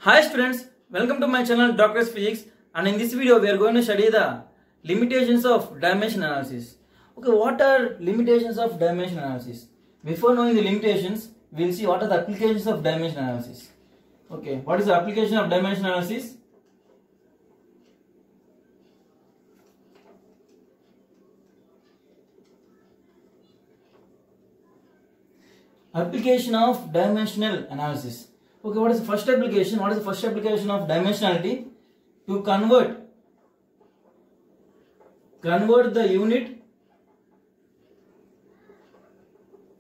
Hi students, welcome to my channel Doctor's Physics, and in this video we are going to study the limitations of dimension analysis. Okay, what are limitations of dimension analysis? Before knowing the limitations, we will see what are the applications of dimension analysis. Okay, what is the application of dimension analysis? Application of dimensional analysis. Okay, what is the first application? What is the first application of dimensionality? To convert the unit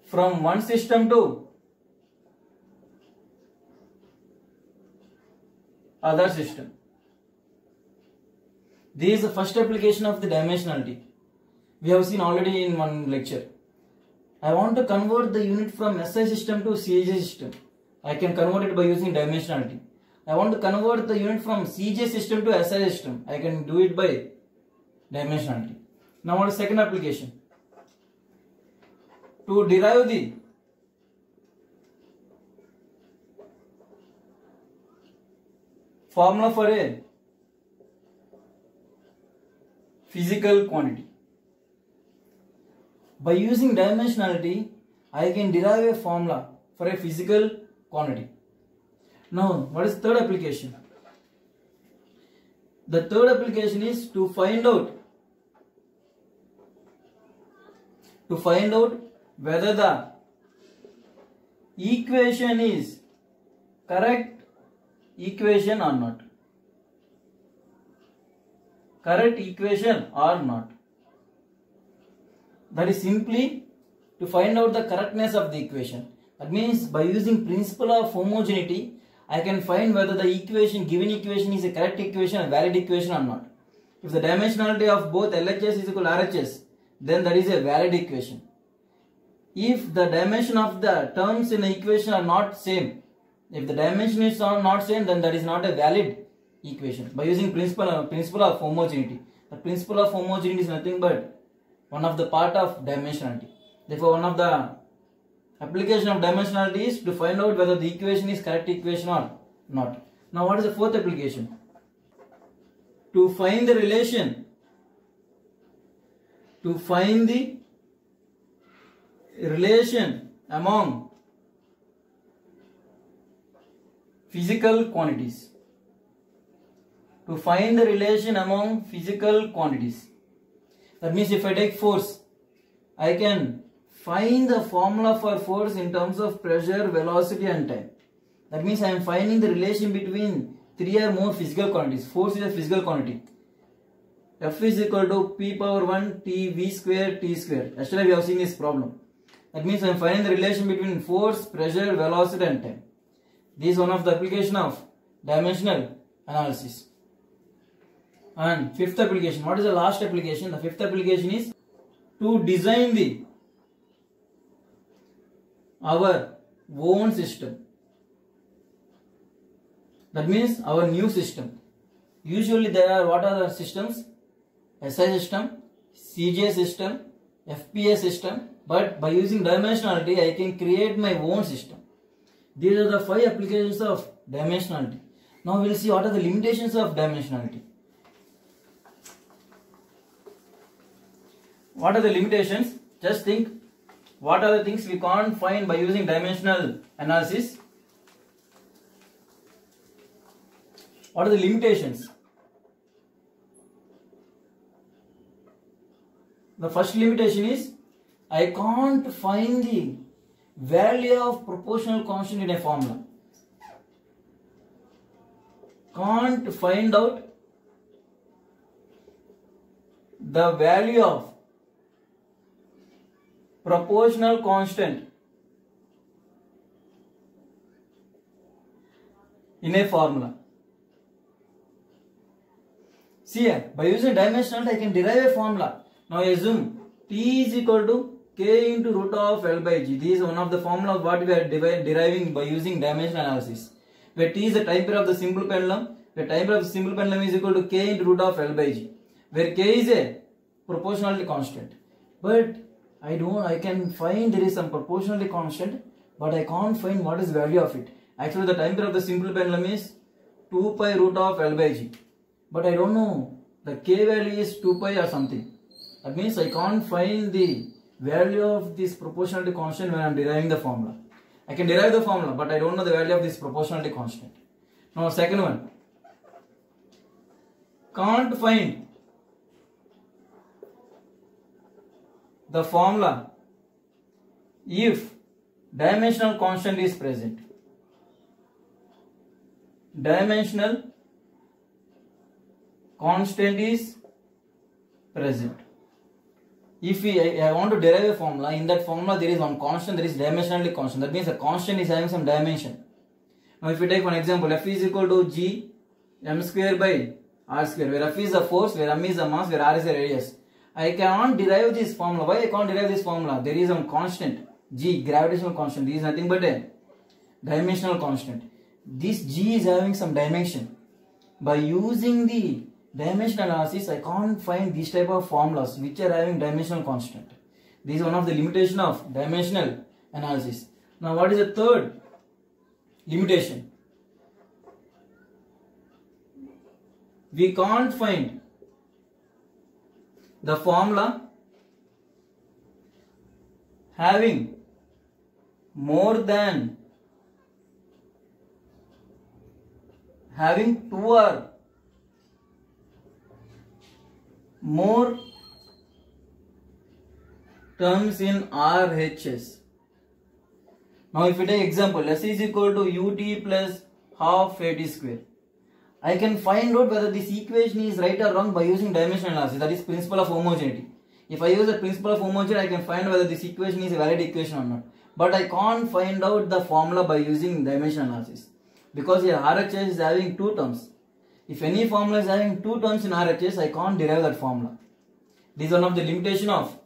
from one system to other system. This is the first application of the dimensionality. We have seen already in one lecture. I want to convert the unit from SI system to CJ system. I can convert it by using dimensionality. I want to convert the unit from CJ system to SI system. I can do it by dimensionality. Now what is the second application? To derive the formula for a physical quantity. By using dimensionality, I can derive a formula for a physical quantity. Now, what is the third application? The third application is to find out whether the equation is correct equation or not. Correct equation or not. That is simply to find out the correctness of the equation. That means by using principle of homogeneity, I can find whether the given equation is a correct equation, a valid equation or not. If the dimensionality of both LHS is equal to RHS, then that is a valid equation. If the dimension of the terms in the equation are not same, if the dimension is not same, then that is not a valid equation. By using principle of homogeneity. The principle of homogeneity is nothing but one of the part of dimensionality. Therefore, one of the application of dimensionality is to find out whether the equation is correct equation or not. Now, what is the fourth application? To find the relation. To find the relation among physical quantities. To find the relation among physical quantities. That means if I take force, I can find the formula for force in terms of pressure, velocity and time. That means I am finding the relation between three or more physical quantities. Force is a physical quantity. F is equal to P power 1 T V square T square. Yesterday we have seen this problem. That means I am finding the relation between force, pressure, velocity and time. This is one of the application of dimensional analysis. And fifth application. What is the last application? The fifth application is to design our own system. That means our new system. Usually there are what are the systems? SI system, CJ system, FPA system. But by using dimensionality, I can create my own system. These are the 5 applications of dimensionality. Now we will see what are the limitations of dimensionality. What are the limitations? Just think. What are the things we can't find by using dimensional analysis? What are the limitations? The first limitation is I can't find the value of proportional constant in a formula. Can't find out the value of proportional constant in a formula. See here, by using dimensionality I can derive a formula. Now assume T is equal to K into root of L by G. This is one of the formulas what we are deriving by using dimensional analysis. Where T is the time period of the simple pendulum, where time period of the simple pendulum is equal to K into root of L by G. Where K is a proportionality constant. But I can find there is some proportionality constant, but I can't find what is value of it. Actually, the time period of the simple pendulum is 2 pi root of L by G. But I don't know the K value is 2 pi or something. That means I can't find the value of this proportionality constant when I am deriving the formula. I can derive the formula, but I don't know the value of this proportionality constant. Now second one. Can't find the formula if dimensional constant is present. Dimensional constant is present. If I want to derive a formula, in that formula there is one constant, there is dimensionally constant. That means the constant is having some dimension. Now if we take one example, F is equal to G m square by r square, where F is the force, where m is the mass, where r is the radius. I cannot derive this formula. Why I can't derive this formula? There is some constant, G, gravitational constant. This is nothing but a dimensional constant. This G is having some dimension. By using the dimensional analysis, I can't find these type of formulas which are having dimensional constant. This is one of the limitation of dimensional analysis. Now what is the third limitation? We can't find the formula having more than having 2 or more terms in RHS. Now if we take example, S is equal to ut plus half at square. I can find out whether this equation is right or wrong by using dimensional analysis, that is principle of homogeneity. If I use the principle of homogeneity, I can find whether this equation is a valid equation or not. But I can't find out the formula by using dimensional analysis, because here RHS is having 2 terms. If any formula is having 2 terms in RHS, I can't derive that formula. This is one of the limitation of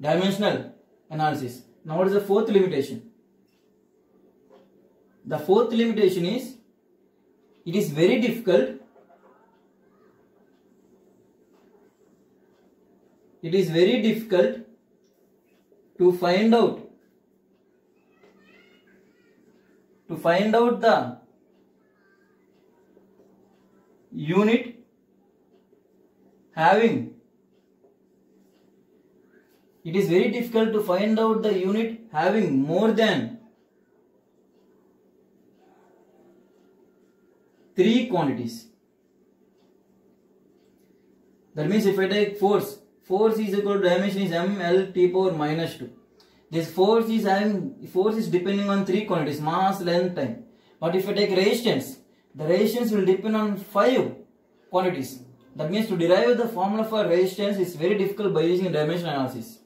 dimensional analysis. Now what is the fourth limitation? The fourth limitation is, it is very difficult to find out the unit having more than 3 quantities. That means if I take force is equal to dimension is ml t power minus 2. This force is depending on 3 quantities, mass, length, time. But if I take resistance, the resistance will depend on 5 quantities. That means to derive the formula for resistance is very difficult by using dimensional analysis.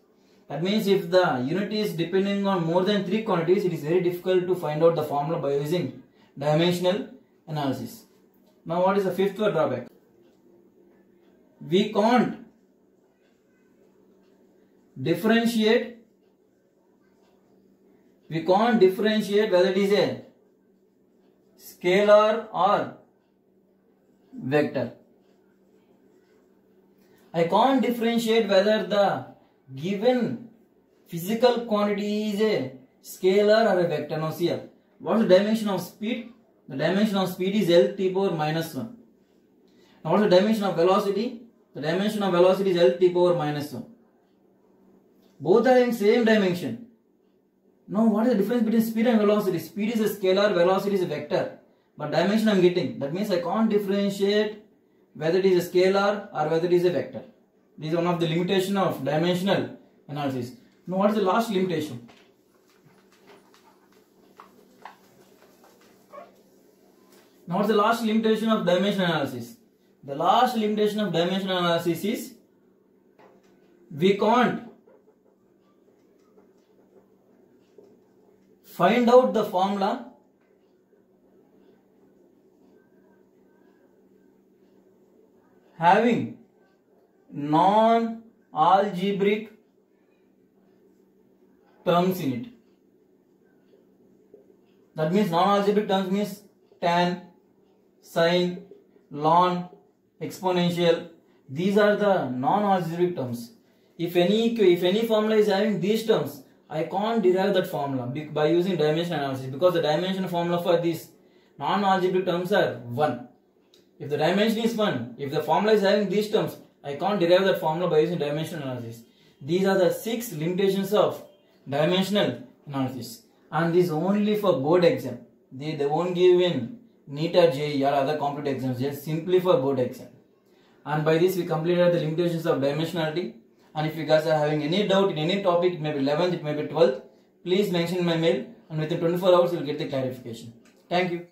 That means if the unit is depending on more than 3 quantities, it is very difficult to find out the formula by using dimensional analysis. Now what is the fifth drawback? We can't differentiate whether it is a scalar or vector. I can't differentiate whether the given physical quantity is a scalar or a vector. Now see here, what is the dimension of speed? The dimension of speed is L t power minus 1. Now what is the dimension of velocity? The dimension of velocity is L t power minus 1. Both are in same dimension. Now what is the difference between speed and velocity? Speed is a scalar, velocity is a vector. But dimension I am getting. That means I can't differentiate whether it is a scalar or whether it is a vector. This is one of the limitation of dimensional analysis. Now what is the last limitation? Now what is the last limitation of dimensional analysis? The last limitation of dimensional analysis is, we can't find out the formula having non-algebraic terms in it. That means non-algebraic terms means tan, sine, ln, exponential. These are the non-algebraic terms. If any formula is having these terms, I can't derive that formula by using dimensional analysis, because the dimension formula for these non-algebraic terms are 1. If the dimension is 1, if the formula is having these terms, I can't derive that formula by using dimensional analysis. These are the 6 limitations of dimensional analysis. And this only for board exam. They won't give in NEET or JEE or other competitive exams, just simply for board exam. And by this we completed the limitations of dimensionality. And if you guys are having any doubt in any topic, it may be 11th, it may be 12th, please mention my mail and within 24 hours you will get the clarification. Thank you.